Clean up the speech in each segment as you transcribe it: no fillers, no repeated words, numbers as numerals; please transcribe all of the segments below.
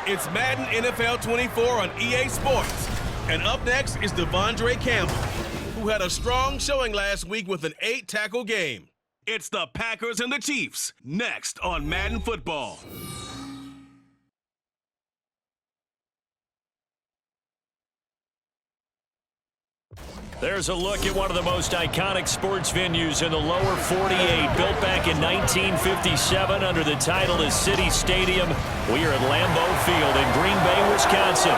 It's Madden NFL 24 on EA Sports. And up next is Devondre Campbell, who had a strong showing last week with an 8-tackle game. It's the Packers and the Chiefs, next on Madden Football. There's a look at one of the most iconic sports venues in the lower 48, built back in 1957 under the title of City Stadium. We are at Lambeau Field in Green Bay, Wisconsin.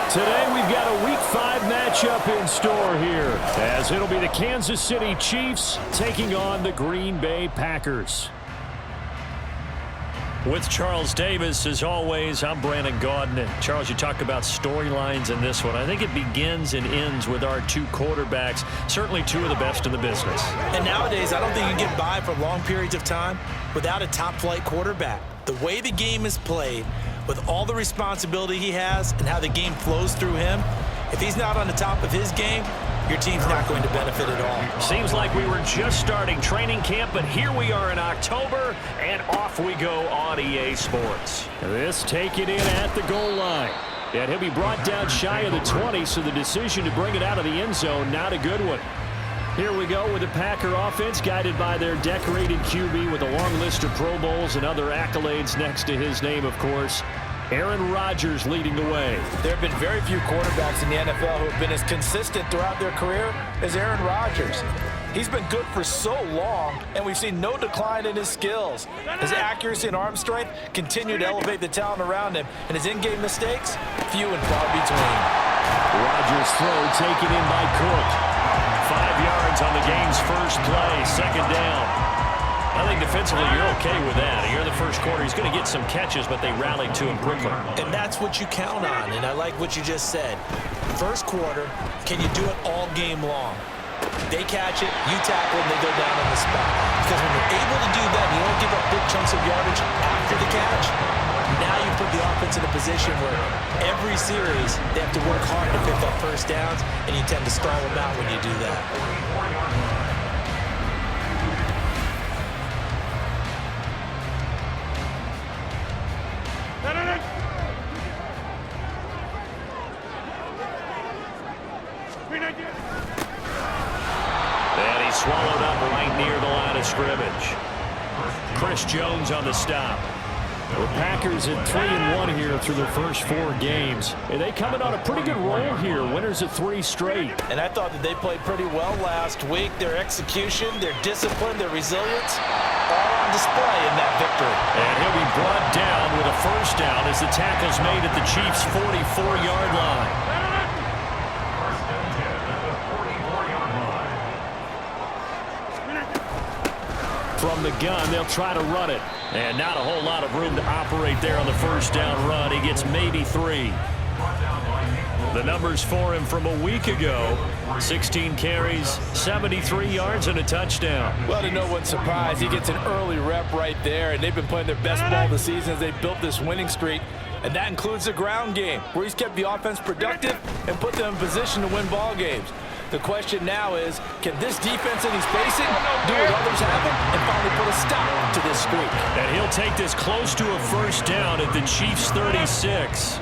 Today we've got a Week 5 matchup in store here, as it'll be the Kansas City Chiefs taking on the Green Bay Packers. With Charles Davis, as always, I'm Brandon Gaudin. And Charles, you talk about storylines in this one. I think it begins and ends with our two quarterbacks, certainly two of the best in the business. And nowadays, I don't think you can get by for long periods of time without a top-flight quarterback. The way the game is played, with all the responsibility he has and how the game flows through him, if he's not on the top of his game, your team's not going to benefit at all. Seems like we were just starting training camp, but here we are in October, and off we go on EA Sports. This taken in at the goal line. And he'll be brought down shy of the 20, so the decision to bring it out of the end zone, not a good one. Here we go with the Packer offense, guided by their decorated QB with a long list of Pro Bowls and other accolades next to his name, of course. Aaron Rodgers leading the way. There have been very few quarterbacks in the NFL who have been as consistent throughout their career as Aaron Rodgers. He's been good for so long, and we've seen no decline in his skills. His accuracy and arm strength continue to elevate the talent around him, and his in-game mistakes, few and far between. Rodgers' throw taken in by Cook. 5 yards on the game's first play, second down. I think defensively you're okay with that. Here in the first quarter, he's going to get some catches, but they rallied to him quickly. And that's what you count on, and I like what you just said. First quarter, can you do it all game long? They catch it, you tackle, and they go down on the spot. Because when you're able to do that, you don't give up big chunks of yardage after the catch. Now you put the offense in a position where every series they have to work hard to pick up first downs, and you tend to stall them out when you do that. And he's swallowed up right near the line of scrimmage. Chris Jones on the stop. The Packers at 3-1 here through their first 4 games. And they coming on a pretty good roll here. Winners of 3 straight. And I thought that they played pretty well last week. Their execution, their discipline, their resilience, all on display in that victory. And he'll be brought down with a first down as the tackle's made at the Chiefs' 44-yard line. From the gun, they'll try to run it. And not a whole lot of room to operate there on the first down run. He gets maybe 3. The numbers for him from a week ago: 16 carries, 73 yards, and a touchdown. Well, to no one's surprise, he gets an early rep right there, and they've been playing their best ball this season as they built this winning streak. And that includes the ground game, where he's kept the offense productive and put them in position to win ball games. The question now is, can this defense that he's facing do what others haven't and finally put a stop to this streak? And he'll take this close to a first down at the Chiefs' 36.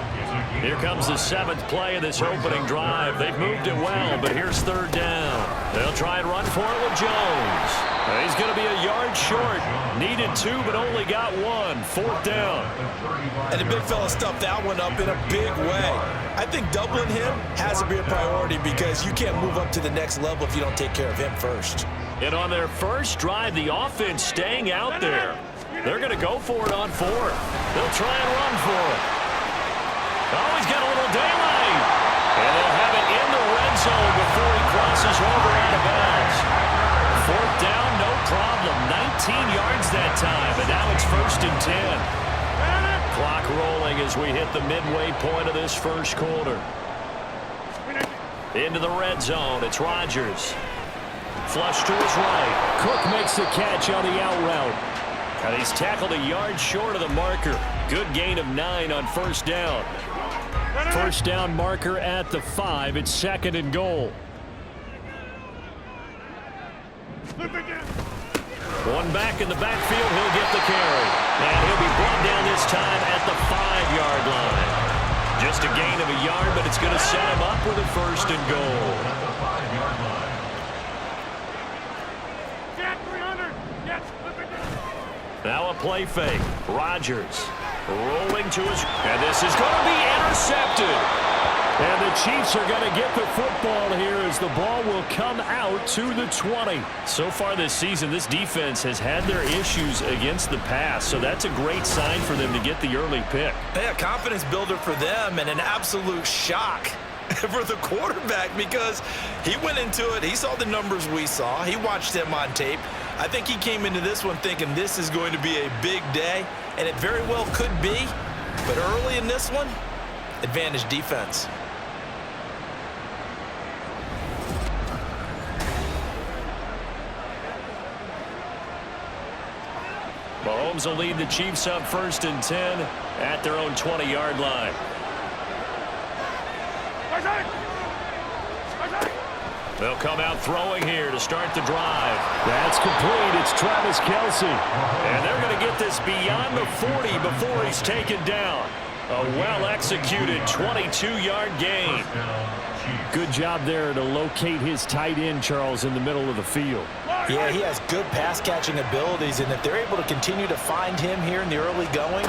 Here comes the 7th play of this opening drive. They've moved it well, but here's 3rd down. They'll try and run for it with Jones. He's going to be a yard short. Needed 2, but only got 1. 4th down. And the big fella stuffed that one up in a big way. I think doubling him has to be a priority because you can't move up to the next level if you don't take care of him first. And on their first drive, the offense staying out there. They're going to go for it on 4th. They'll try and run for it. Oh, he's got a little daylight. And they'll have it in the red zone before he crosses over out of bounds. 4th down, no problem. 19 yards that time, and now it's 1st and 10. Clock rolling as we hit the midway point of this first quarter. Into the red zone, it's Rodgers. Flush to his right. Cook makes the catch on the out route. And he's tackled a yard short of the marker. Good gain of 9 on first down. First down marker at the 5. It's 2nd and goal. One back in the backfield. He'll get the carry. And he'll be brought down this time at the 5-yard line. Just a gain of a yard, but it's going to set him up with a 1st and goal. Now a play fake. Rodgers rolling to his... And this is going to be intercepted. And the Chiefs are going to get the football here as the ball will come out to the 20. So far this season, this defense has had their issues against the pass, so that's a great sign for them to get the early pick. Yeah, confidence builder for them and an absolute shock for the quarterback because he went into it. He saw the numbers we saw. He watched him on tape. I think he came into this one thinking this is going to be a big day, and it very well could be. But early in this one, advantage defense. Mahomes will lead the Chiefs up 1st and 10 at their own 20-yard line. They'll come out throwing here to start the drive. That's complete. It's Travis Kelce. And they're going to get this beyond the 40 before he's taken down. A well-executed 22-yard gain. Good job there to locate his tight end, Charles, in the middle of the field. Yeah, he has good pass-catching abilities, and if they're able to continue to find him here in the early going,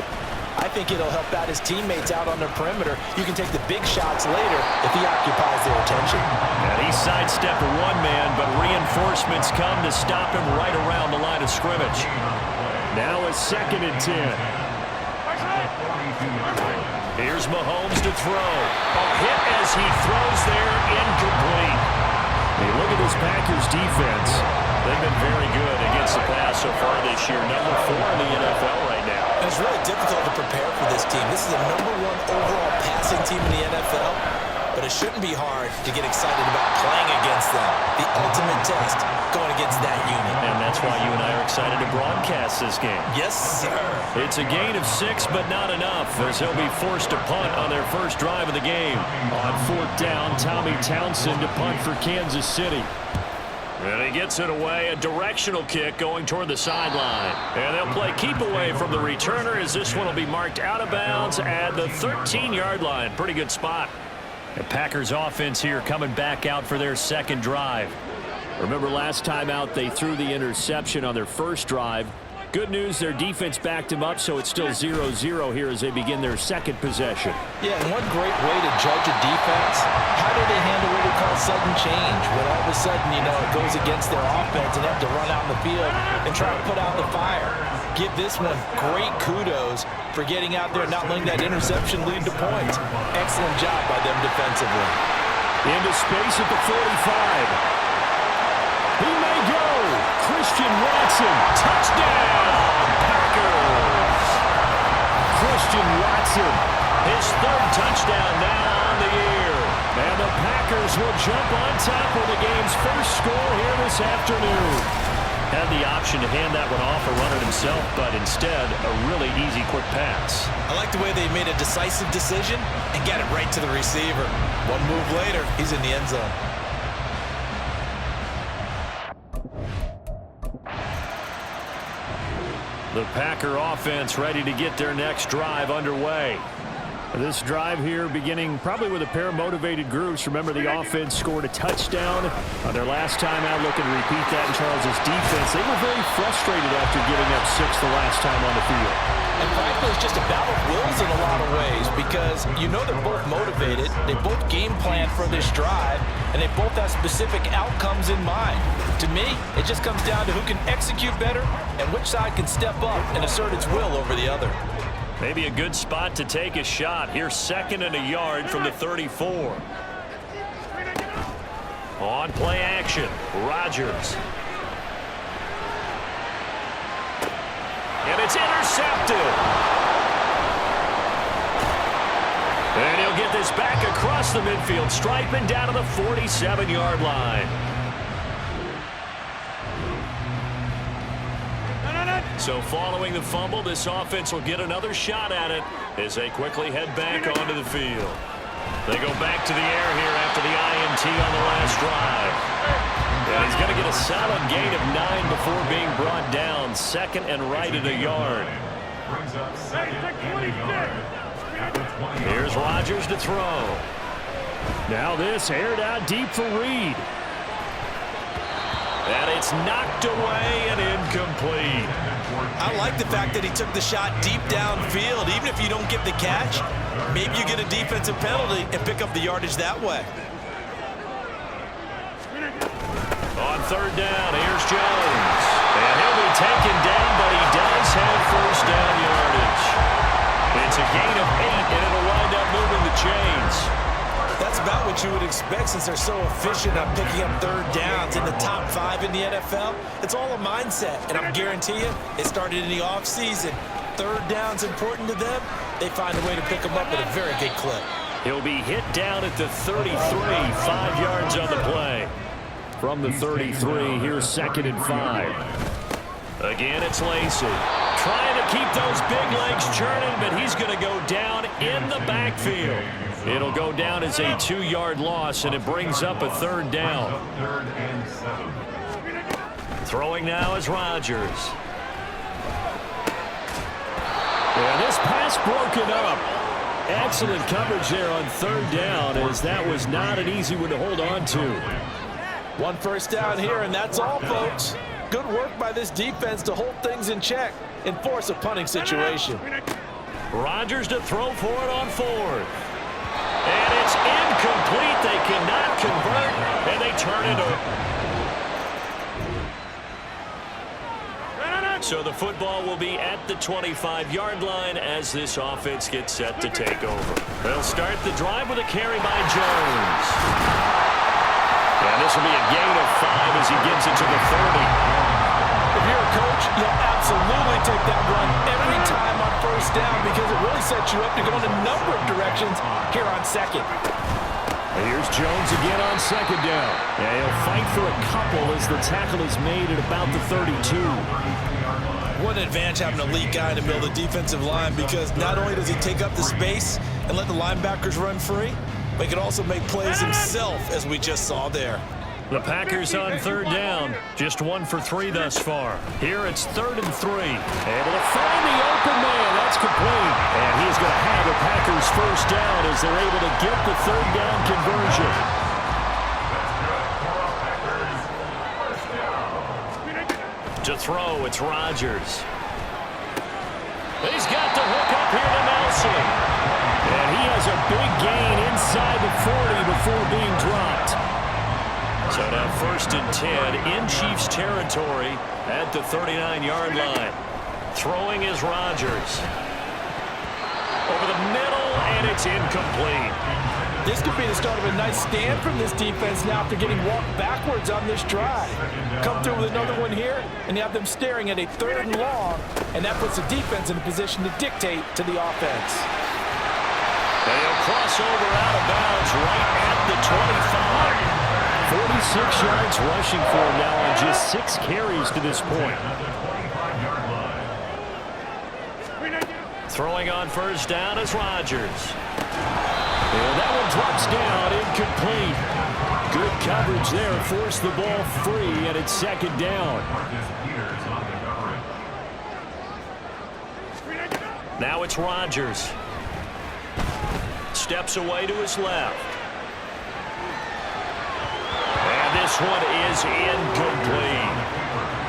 I think it'll help out his teammates out on the perimeter. You can take the big shots later if he occupies their attention. And he sidestepped a one-man, but reinforcements come to stop him right around the line of scrimmage. Now a 2nd and 10. Here's Mahomes to throw. A hit as he throws there, incomplete. Hey, look at this Packers defense. They've been very good against the pass so far this year. Number 4 in the NFL right now. It's really difficult to prepare for this team. This is the #1 overall passing team in the NFL, but it shouldn't be hard to get excited about playing against them. The ultimate test going against that unit. And that's why you and I are excited to broadcast this game. Yes, sir. It's a gain of 6, but not enough, as he'll be forced to punt on their first drive of the game. On 4th down, Tommy Townsend to punt for Kansas City. And he gets it away, a directional kick going toward the sideline. And they'll play keep away from the returner as this one will be marked out of bounds at the 13-yard line. Pretty good spot. The Packers offense here coming back out for their 2nd drive. Remember last time out they threw the interception on their first drive. Good news, their defense backed him up, so it's still 0-0 here as they begin their 2nd possession. Yeah, and one great way to judge a defense, how do they handle what we call sudden change? When all of a sudden, you know, it goes against their offense and they have to run out in the field and try to put out the fire. Give this one great kudos for getting out there and not letting that interception lead to points. Excellent job by them defensively. Into space at the 45. He may go. Christian Watson, touchdown, Packers. Christian Watson, his 3rd touchdown now on the year. And the Packers will jump on top of the game's first score here this afternoon. Had the option to hand that one off or run it himself, but instead, a really easy, quick pass. I like the way they made a decisive decision and got it right to the receiver. One move later, he's in the end zone. The Packer offense ready to get their next drive underway. This drive here beginning probably with a pair of motivated groups. Remember, the offense scored a touchdown on their last time out. Looking to repeat that in Charles's defense. They were very frustrated after giving up 6 the last time on the field. And frankly, it's just a battle of wills in a lot of ways because you know they're both motivated. They both game plan for this drive, and they both have specific outcomes in mind. To me, it just comes down to who can execute better and which side can step up and assert its will over the other. Maybe a good spot to take a shot. Here's 2nd and a yard from the 34. On play action, Rodgers. And it's intercepted. And he'll get this back across the midfield stripe and down to the 47-yard line. So following the fumble, this offense will get another shot at it as they quickly head back onto the field. They go back to the air here after the INT on the last drive. And he's going to get a solid gain of 9 before being brought down. 2nd and right at a yard. Here's Rodgers to throw. Now this aired out deep for Reed. And it's knocked away and incomplete. I like the fact that he took the shot deep downfield. Even if you don't get the catch, maybe you get a defensive penalty and pick up the yardage that way. On third down, here's Jones. And he'll be taken down, but he does have first down yardage. It's a gain of 8, and it'll wind up moving the chains. That's about what you would expect since they're so efficient on picking up third downs in the top 5 in the NFL. It's all a mindset, and I'm guarantee you, it started in the offseason. Third down's important to them. They find a way to pick them up at a very good clip. He'll be hit down at the 33, 5 yards on the play. From the 33, here's 2nd and 5. Again, it's Lacy. Trying to keep those big legs churning, but he's going to go down in the backfield. It'll go down as a 2-yard loss, and it brings up a third down. Throwing now is Rodgers. And this pass broken up. Excellent coverage there on third down, as that was not an easy one to hold on to. One first down here, and that's all, folks. Good work by this defense to hold things in check and force a punting situation. Rodgers to throw for it on 4th. And it's incomplete. They cannot convert, and they turn it over. So the football will be at the 25-yard line as this offense gets set to take over. They'll start the drive with a carry by Jones. And this will be a gain of 5 as he gets it to the 30. If you're a coach, you'll absolutely take that run every time on first down because it really sets you up to go in a number of directions here on 2nd. And here's Jones again on 2nd down. Yeah, he'll fight for a couple as the tackle is made at about the 32. What an advantage having an elite guy in the middle of the defensive line because not only does he take up the space and let the linebackers run free, but he can also make plays himself, as we just saw there. The Packers on third down, just 1 for 3 thus far. Here it's 3rd and 3. Able to find the open man. That's complete. And he's going to have the Packers first down as they're able to get the third down conversion. To throw, it's Rodgers. He's got the hook up here to Nelson. And he has a big gain inside the 40 before being dropped. So now 1st and 10 in Chiefs territory at the 39-yard line. Throwing is Rodgers. Over the middle, and it's incomplete. This could be the start of a nice stand from this defense now after getting walked backwards on this drive. Come through with another one here, and you have them staring at a 3rd and long, and that puts the defense in a position to dictate to the offense. They'll cross over out of bounds right at the 25. 46 yards rushing for him now on just 6 carries to this point. Throwing on first down is Rodgers. And that one drops down, incomplete. Good coverage there, forced the ball free, and it's 2nd down. Now it's Rodgers. Steps away to his left. And this one is incomplete.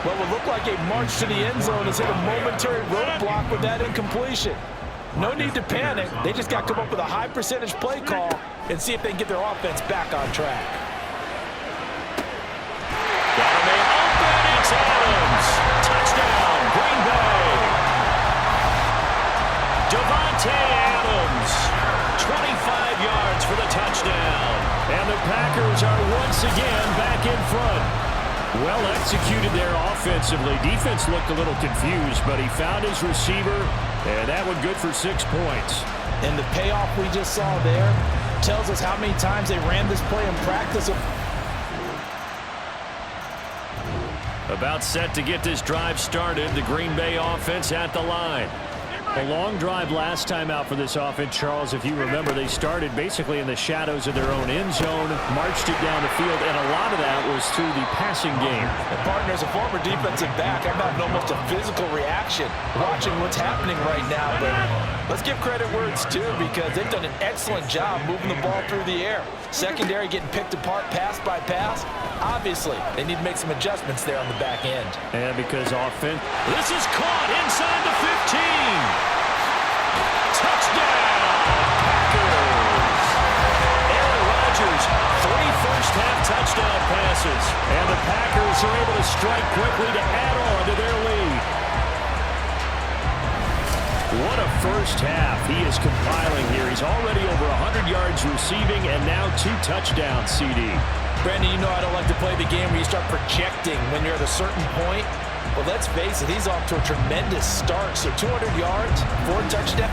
What would look like a march to the end zone has hit a momentary roadblock with that incompletion. No need to panic. They just got to come up with a high percentage play call and see if they can get their offense back on track. Got a man open. It's Adams. Touchdown, Green Bay. Devontae Adams. 25 yards for the touchdown. And the Packers are once again back in front. Well executed there offensively. Defense looked a little confused, but he found his receiver, and that one good for 6 points. And the payoff we just saw there tells us how many times they ran this play in practice. About set to get this drive started. The Green Bay offense at the line. A long drive last time out for this offense, Charles. If you remember, they started basically in the shadows of their own end zone, marched it down the field, and a lot of that was through the passing game. And partner, as a former defensive back, I'm having almost a physical reaction watching what's happening right now. But let's give credit where it's due, because they've done an excellent job moving the ball through the air. Secondary getting picked apart pass by pass. Obviously, they need to make some adjustments there on the back end. And because offense, this is caught inside the 15. Touchdown, Packers. Aaron Rodgers, 3 first-half touchdown passes. And the Packers are able to strike quickly to add on to their lead. What a first half he is compiling here. He's already over 100 yards receiving and now 2 touchdowns, CD. Brandon, you know I don't like to play the game where you start projecting when you're at a certain point. Well, let's face it, he's off to a tremendous start. So 200 yards, 4 touchdowns.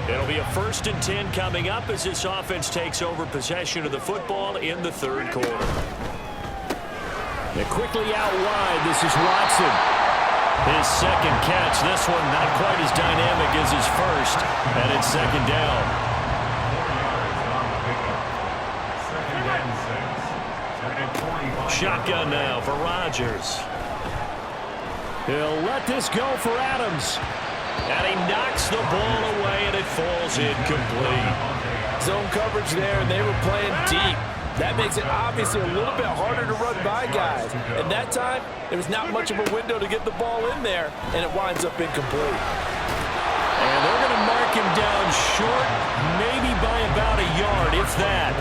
It'll be a 1st and 10 coming up as this offense takes over possession of the football in the 3rd quarter. They're quickly out wide. This is Watson. His 2nd catch. This one not quite as dynamic as his first. And it's 2nd down. Shotgun now for Rodgers. He'll let this go for Adams. And he knocks the ball away, and it falls incomplete. Zone coverage there, and they were playing deep. That makes it obviously a little bit harder to run by guys. And that time, there was not much of a window to get the ball in there, and it winds up incomplete. And they're going to mark him down short, maybe by about a yard, if that.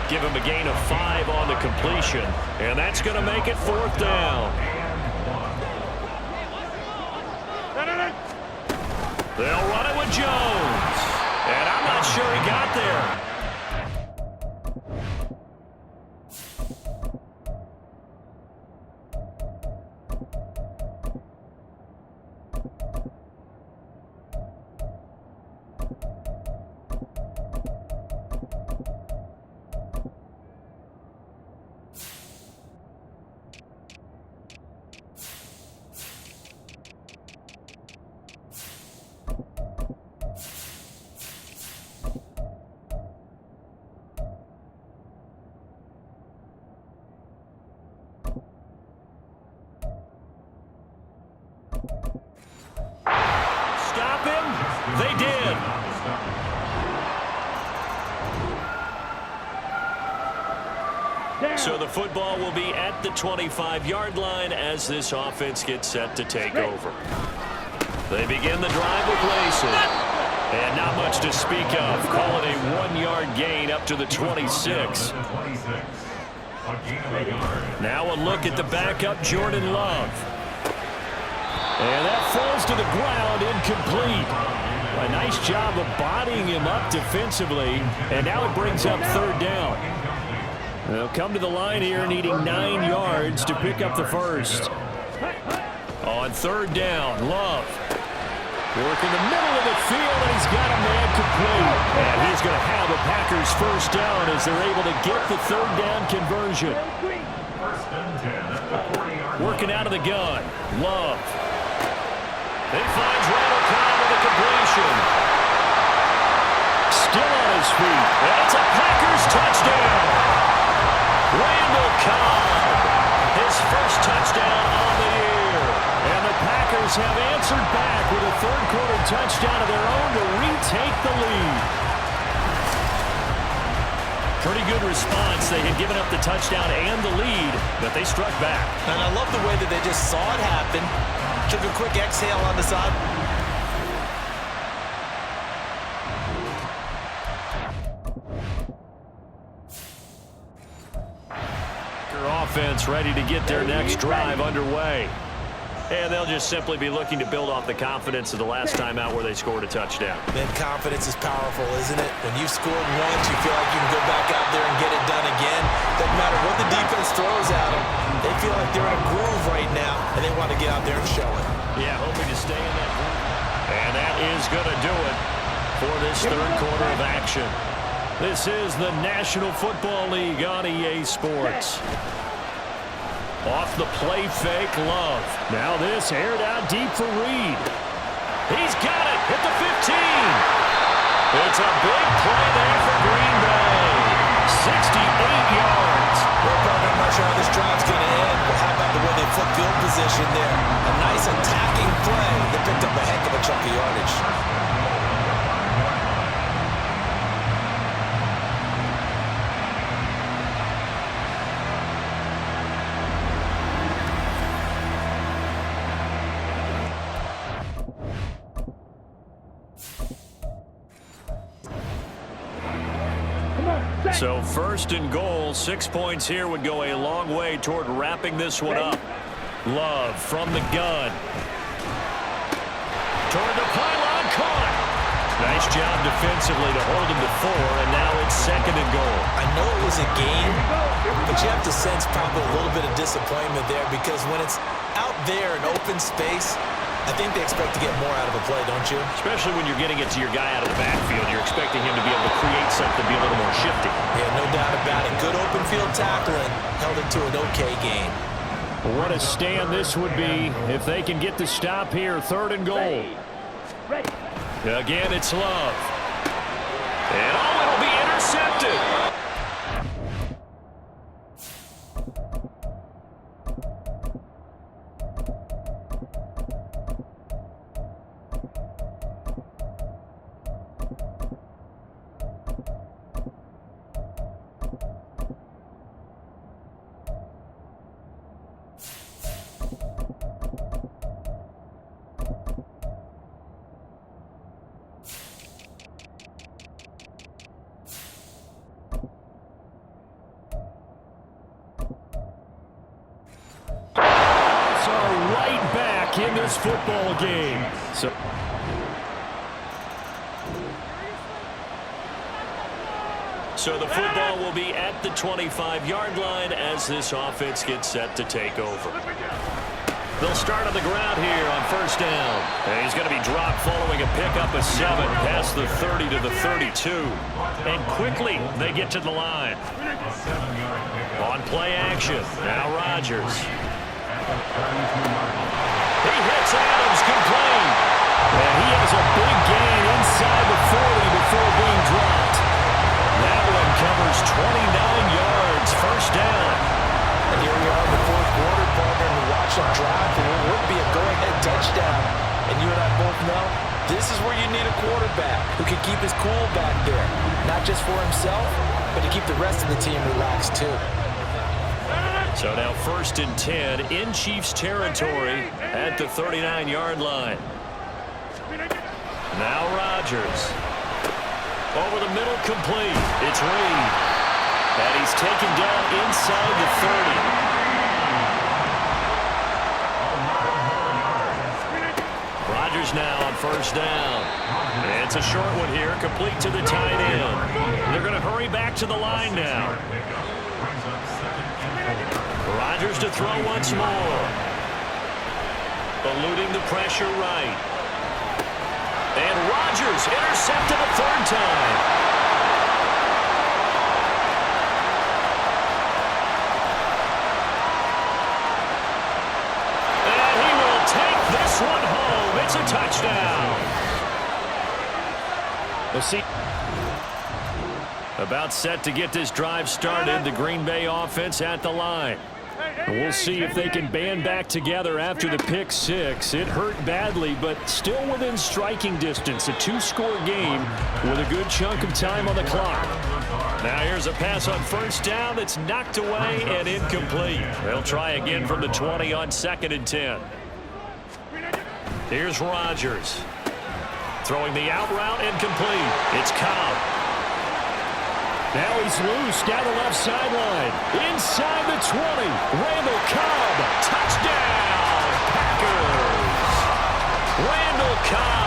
Give him a gain of 5 on the completion, and that's going to make it 4th down. They'll run it with Jones, and I'm not sure he got there. Stop him. They did. So the football will be at the 25-yard line as this offense gets set to take over. They begin the drive with Lacy. And not much to speak of. Call it a 1-yard gain up to the 26. Now a look at the backup, Jordan Love. And that falls to the ground, incomplete. A nice job of bodying him up defensively. And now it brings up 3rd down. They'll come to the line here needing 9 yards to pick up the first. On 3rd down, Love. Work in the middle of the field, and he's got a man complete. And he's going to have a Packers first down as they're able to get the 3rd down conversion. Working out of the gun, Love. He finds Randall Cobb with a completion. Still on his feet, and it's a Packers touchdown. Randall Cobb, his first touchdown on the year. And the Packers have answered back with a 3rd quarter touchdown of their own to retake the lead. Pretty good response. They had given up the touchdown and the lead, but they struck back. And I love the way that they just saw it happen. Took a quick exhale on the side. Offense ready to get their next drive underway. And they'll just simply be looking to build off the confidence of the last time out where they scored a touchdown. Man, confidence is powerful, isn't it? When you've scored once, you feel like you can go back out there and get it done again. Doesn't matter what the defense throws at them. They feel like they're in a groove right now, and they want to get out there and show it. Yeah, hoping to stay in that groove. And that is going to do it for this 3rd quarter of action. This is the National Football League on EA Sports. Off the play fake, Love. Now this aired out deep for Reed. He's got it at the 15. It's a big play there for Green Bay. 68 yards. Well, partner, I'm not sure how this drive's going to end, but how about the way they flip field position there? A nice attacking play that picked up a heck of a chunk of yardage. So first and goal, 6 points here would go a long way toward wrapping this one up. Love from the gun. Toward the pylon, caught. Nice job defensively to hold him to 4, and now it's second and goal. I know it was a game, but you have to sense probably a little bit of disappointment there because when it's out there in open space, I think they expect to get more out of a play, don't you? Especially when you're getting it to your guy out of the backfield. You're expecting him to be able to create something, be a little more shifty. Yeah, no doubt about it. Good open field tackling held it to an okay game. What a stand this would be if they can get the stop here. Third and goal. Again, it's Love. And it'll be intercepted. In this football game. So the football will be at the 25-yard line as this offense gets set to take over. They'll start on the ground here on first down. And he's going to be dropped following a pickup of 7 past the 30 to the 32. And quickly they get to the line. On play action. Now Rodgers. He hits Adams, complete. And he has a big gain inside the 40 before being dropped. That one covers 29 yards, first down. And here we are in the fourth quarter, partner, and we watch them drive for what would be a go-ahead touchdown. And you and I both know this is where you need a quarterback who can keep his cool back there. Not just for himself, but to keep the rest of the team relaxed too. So now first and 10 in Chiefs territory at the 39-yard line. Now Rodgers. Over the middle, complete. It's Reed. And he's taken down inside the 30. Rodgers now on first down. It's a short one here, complete to the tight end. They're going to hurry back to the line now. Rodgers to throw once more. Eluding the pressure right. And Rodgers intercepted a third time. And he will take this one home. It's a touchdown. We'll see. About set to get this drive started. The Green Bay offense at the line. We'll see if they can band back together after the pick 6. It hurt badly, but still within striking distance. A 2-score game with a good chunk of time on the clock. Now here's a pass on first down that's knocked away and incomplete. They'll try again from the 20 on second and 10. Here's Rodgers. Throwing the out route incomplete. It's Cobb. Now he's loose down the left sideline. Inside the 20. Randall Cobb. Touchdown, Packers. Randall Cobb.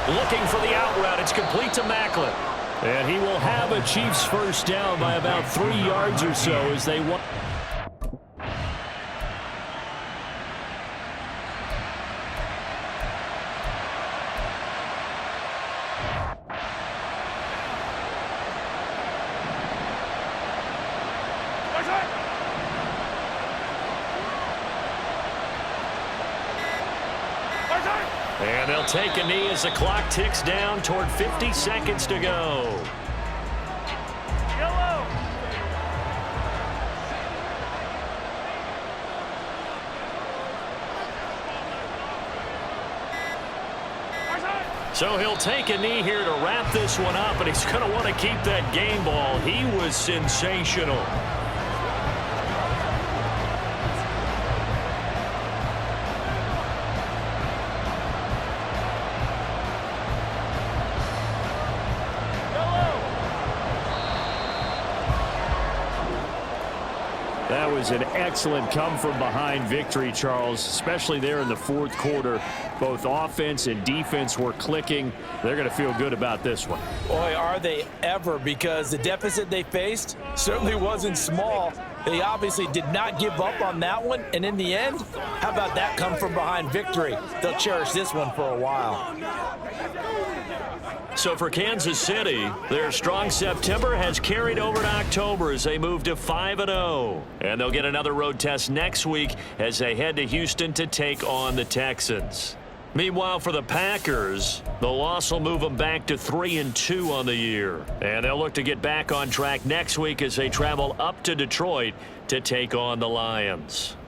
Looking for the out route. It's complete to Macklin. And he will have a Chiefs first down by about 3 yards or so as they want. And they'll take a knee as the clock ticks down toward 50 seconds to go. Yellow. So he'll take a knee here to wrap this one up, and he's going to want to keep that game ball. He was sensational. That was an excellent come-from-behind victory, Charles, especially there in the fourth quarter. Both offense and defense were clicking. They're going to feel good about this one. Boy, are they ever, because the deficit they faced certainly wasn't small. They obviously did not give up on that one, and in the end, how about that come-from-behind victory? They'll cherish this one for a while. So for Kansas City, their strong September has carried over to October as they move to 5-0. And they'll get another road test next week as they head to Houston to take on the Texans. Meanwhile, for the Packers, the loss will move them back to 3-2 on the year. And they'll look to get back on track next week as they travel up to Detroit to take on the Lions.